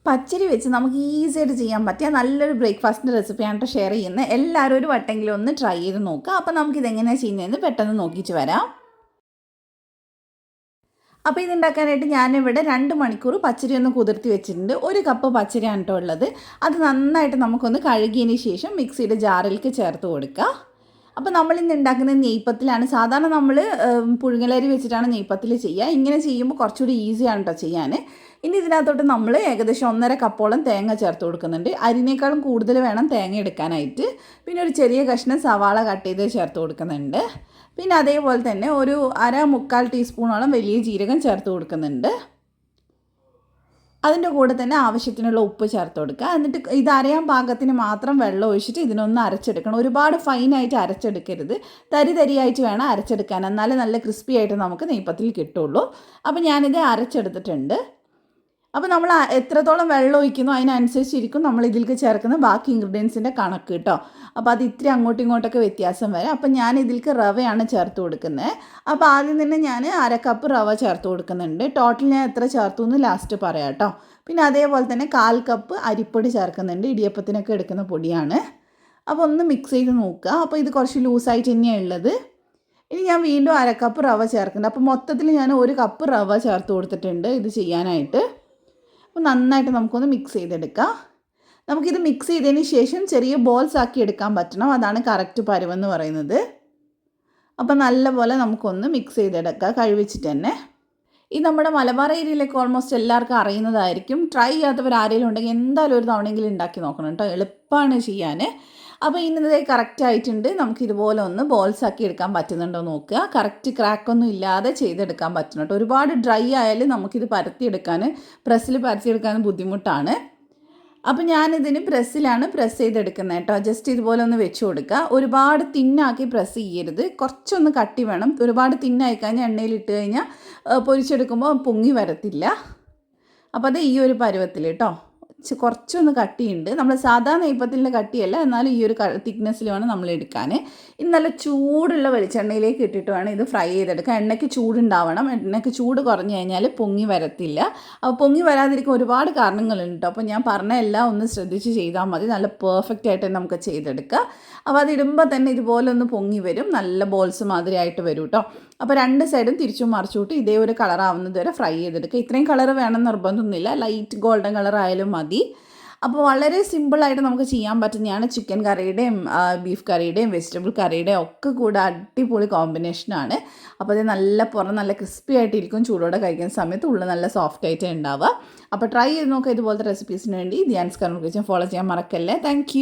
പച്ചരി വെച്ച് നമുക്ക് ഈസി ആയിട്ട് ചെയ്യാൻ പറ്റിയ നല്ലൊരു ബ്രേക്ക്ഫാസ്റ്റിൻ്റെ റെസിപ്പിയാണ് കേട്ടോ ഷെയർ ചെയ്യുന്നത്. എല്ലാവരും ഒരു വട്ടെങ്കിലും ഒന്ന് ട്രൈ ചെയ്ത് നോക്കുക. അപ്പോൾ നമുക്കിതെങ്ങനെയാണ് ചെയ്യുന്നതെന്ന് പെട്ടെന്ന് നോക്കിയിട്ട് വരാം. അപ്പോൾ ഇതുണ്ടാക്കാനായിട്ട് ഞാനിവിടെ 2 മണിക്കൂർ പച്ചരി ഒന്ന് കുതിർത്തി വെച്ചിട്ടുണ്ട്. 1 കപ്പ് പച്ചരിയാണ് കേട്ടോ ഉള്ളത്. അത് നന്നായിട്ട് നമുക്കൊന്ന് കഴുകിയതിന് ശേഷം മിക്സിയുടെ ജാറിലേക്ക് ചേർത്ത് കൊടുക്കുക. അപ്പോൾ നമ്മളിന്ന് ഉണ്ടാക്കുന്നത് നെയ്പ്പത്തിലാണ്. സാധാരണ നമ്മൾ പുഴുങ്ങലരി വെച്ചിട്ടാണ് നെയ്പ്പത്തിൽ ചെയ്യുക. ഇങ്ങനെ ചെയ്യുമ്പോൾ കുറച്ചുകൂടി ഈസിയാണ് കേട്ടോ ചെയ്യാൻ. ഇനി ഇതിനകത്തോട്ട് നമ്മൾ ഏകദേശം 1.5 കപ്പോളം തേങ്ങ ചേർത്ത് കൊടുക്കുന്നുണ്ട്. അരിനേക്കാളും കൂടുതൽ വേണം തേങ്ങ എടുക്കാനായിട്ട്. പിന്നെ ഒരു ചെറിയ കഷ്ണം സവാള കട്ട് ചെയ്ത് ചേർത്ത് കൊടുക്കുന്നുണ്ട്. പിന്നെ അതേപോലെ തന്നെ ഒരു 1/4 ടീസ്പൂണോളം വലിയ ജീരകം ചേർത്ത് കൊടുക്കുന്നുണ്ട്. അതിൻ്റെ കൂടെ തന്നെ ആവശ്യത്തിനുള്ള ഉപ്പ് ചേർത്ത് കൊടുക്കുക. എന്നിട്ട് ഇത് അരയാൻ പാകത്തിന് മാത്രം വെള്ളം ഒഴിച്ചിട്ട് ഇതിനൊന്ന് അരച്ചെടുക്കണം. ഒരുപാട് ഫൈനായിട്ട് അരച്ചെടുക്കരുത്, തരി തരിയായിട്ട് വേണം അരച്ചെടുക്കാൻ. എന്നാലേ നല്ല ക്രിസ്പി ആയിട്ട് നമുക്ക് നെയ്പ്പത്തിൽ കിട്ടുള്ളൂ. അപ്പോൾ ഞാനിത് അരച്ചെടുത്തിട്ടുണ്ട്. അപ്പോൾ നമ്മൾ എത്രത്തോളം വെള്ളം ഒഴിക്കുന്നോ അതിനനുസരിച്ചിരിക്കും നമ്മൾ ഇതിലേക്ക് ചേർക്കുന്ന ബാക്കി ഇൻഗ്രീഡിയൻസിൻ്റെ കണക്ക് കേട്ടോ. അപ്പോൾ അത് ഇത്തിരി അങ്ങോട്ടും ഇങ്ങോട്ടൊക്കെ വ്യത്യാസം വരും. അപ്പോൾ ഞാൻ ഇതിലേക്ക് റവയാണ് ചേർത്ത് കൊടുക്കുന്നത്. അപ്പോൾ ആദ്യം തന്നെ ഞാൻ 1/2 കപ്പ് റവ ചേർത്ത് കൊടുക്കുന്നുണ്ട്. ടോട്ടൽ ഞാൻ എത്ര ചേർത്തു എന്ന് ലാസ്റ്റ് പറയാം കേട്ടോ. പിന്നെ അതേപോലെ തന്നെ 1/4 കപ്പ് അരിപ്പൊടി ചേർക്കുന്നുണ്ട്. ഇടിയപ്പത്തിനൊക്കെ എടുക്കുന്ന പൊടിയാണ്. അപ്പോൾ ഒന്ന് മിക്സ് ചെയ്ത് നോക്കുക. അപ്പോൾ ഇത് കുറച്ച് ലൂസായിട്ട് തന്നെയാണ് ഉള്ളത്. ഇനി ഞാൻ വീണ്ടും 1/2 കപ്പ് റവ ചേർക്കുന്നുണ്ട്. അപ്പോൾ മൊത്തത്തിൽ ഞാൻ 1 കപ്പ് റവ ചേർത്ത് കൊടുത്തിട്ടുണ്ട് ഇത് ചെയ്യാനായിട്ട്. അപ്പോൾ നന്നായിട്ട് നമുക്കൊന്ന് മിക്സ് ചെയ്തെടുക്കാം. നമുക്കിത് മിക്സ് ചെയ്തതിന് ശേഷം ചെറിയ ബോൾസ് ആക്കി എടുക്കാൻ പറ്റണം. അതാണ് കറക്റ്റ് പരുവെന്ന് പറയുന്നത്. അപ്പോൾ നല്ലപോലെ നമുക്കൊന്ന് മിക്സ് ചെയ്തെടുക്കാം കഴിവിച്ചിട്ട് തന്നെ. ഈ നമ്മുടെ മലബാർ ഏരിയയിലേക്ക് ഓൾമോസ്റ്റ് എല്ലാവർക്കും അറിയുന്നതായിരിക്കും. ട്രൈ ചെയ്യാത്തവർ ആരെങ്കിലും ഉണ്ടെങ്കിൽ എന്തായാലും ഒരു തവണയെങ്കിലും ഉണ്ടാക്കി നോക്കണം കേട്ടോ. എളുപ്പമാണ് ചെയ്യാൻ. അപ്പോൾ ഇന്നത് കറക്റ്റ് ആയിട്ടുണ്ട്. നമുക്കിതുപോലെ ഒന്ന് ബോൾസ് ആക്കി എടുക്കാൻ പറ്റുന്നുണ്ടോ നോക്കുക. കറക്റ്റ് ക്രാക്കൊന്നും ഇല്ലാതെ ചെയ്തെടുക്കാൻ പറ്റണം കേട്ടോ. ഒരുപാട് ഡ്രൈ ആയാലും നമുക്കിത് പരത്തിയെടുക്കാൻ പ്രസ്സിൽ പരത്തിയെടുക്കാൻ ബുദ്ധിമുട്ടാണ്. അപ്പോൾ ഞാനിതിന് പ്രസ്സിലാണ് പ്രസ് ചെയ്തെടുക്കുന്നത് കേട്ടോ. ജസ്റ്റ് ഇതുപോലെ ഒന്ന് വെച്ച് കൊടുക്കുക. ഒരുപാട് തിന്നാക്കി പ്രസ് ചെയ്യരുത്, കുറച്ചൊന്ന് കട്ടി വേണം. ഒരുപാട് തിന്നായി കഴിഞ്ഞാൽ എണ്ണയിലിട്ട് കഴിഞ്ഞാൽ പൊരിച്ചെടുക്കുമ്പോൾ പൊങ്ങി വരത്തില്ല. അപ്പോൾ അത് ഈ ഒരു പരുവത്തിൽ കേട്ടോ. കുറച്ചൊന്ന് കട്ടിയുണ്ട്. നമ്മൾ സാധാരണ നെയ്പ്പത്തിൻ്റെ കട്ടിയല്ല, എന്നാലും ഈ ഒരു തിക്നെസ്സിൽ വേണം നമ്മൾ എടുക്കാൻ. ഇനി നല്ല ചൂടുള്ള വെളിച്ചെണ്ണയിലേക്ക് ഇട്ടിട്ട് വേണം ഇത് ഫ്രൈ ചെയ്തെടുക്കാൻ. എണ്ണയ്ക്ക് ചൂടുണ്ടാവണം. എണ്ണയ്ക്ക് ചൂട് കുറഞ്ഞു കഴിഞ്ഞാൽ പൊങ്ങി വരത്തില്ല. അപ്പോൾ പൊങ്ങി വരാതിരിക്കാൻ ഒരുപാട് കാരണങ്ങളുണ്ട് കേട്ടോ. അപ്പോൾ ഞാൻ പറഞ്ഞ എല്ലാം ഒന്ന് ശ്രദ്ധിച്ച് ചെയ്താൽ മതി. നല്ല പെർഫെക്റ്റ് ആയിട്ട് നമുക്ക് ചെയ്തെടുക്കുക. അപ്പോൾ അതിടുമ്പോൾ തന്നെ ഇതുപോലെ ഒന്ന് പൊങ്ങി വരും. നല്ല ബോൾസ് മാതിരി ആയിട്ട് വരും കേട്ടോ. അപ്പോൾ 2 സൈഡും തിരിച്ചും മറിച്ചുവിട്ട് ഇതേ ഒരു കളറാവുന്നത് വരെ ഫ്രൈ ചെയ്തെടുക്കുക. ഇത്രയും കളർ വേണമെന്ന് നിർബന്ധമൊന്നുമില്ല, ലൈറ്റ് ഗോൾഡൻ കളർ ആയാലും മതി. അപ്പോൾ വളരെ സിമ്പിളായിട്ട് നമുക്ക് ചെയ്യാൻ പറ്റുന്നതാണ്. ചിക്കൻ കറിയുടെയും ബീഫ് കറിയുടെയും വെജിറ്റബിൾ കറിയുടെയും ഒക്കെ കൂടെ അടിപൊളി കോമ്പിനേഷനാണ്. അപ്പോൾ അത് നല്ല ക്രിസ്പി ആയിട്ടിരിക്കും. ചൂടോടെ കഴിക്കുന്ന സമയത്ത് ഉള്ളിൽ നല്ല സോഫ്റ്റ് ആയിട്ട് ഉണ്ടാവുക. അപ്പോൾ ട്രൈ ചെയ്ത് നോക്കുക. ഇതുപോലത്തെ റെസിപ്പീസിന് വേണ്ടി ധ്യാൻസ് കർമ്മ കിച്ചൻ ഫോളോ ചെയ്യാൻ മറക്കല്ലേ. താങ്ക്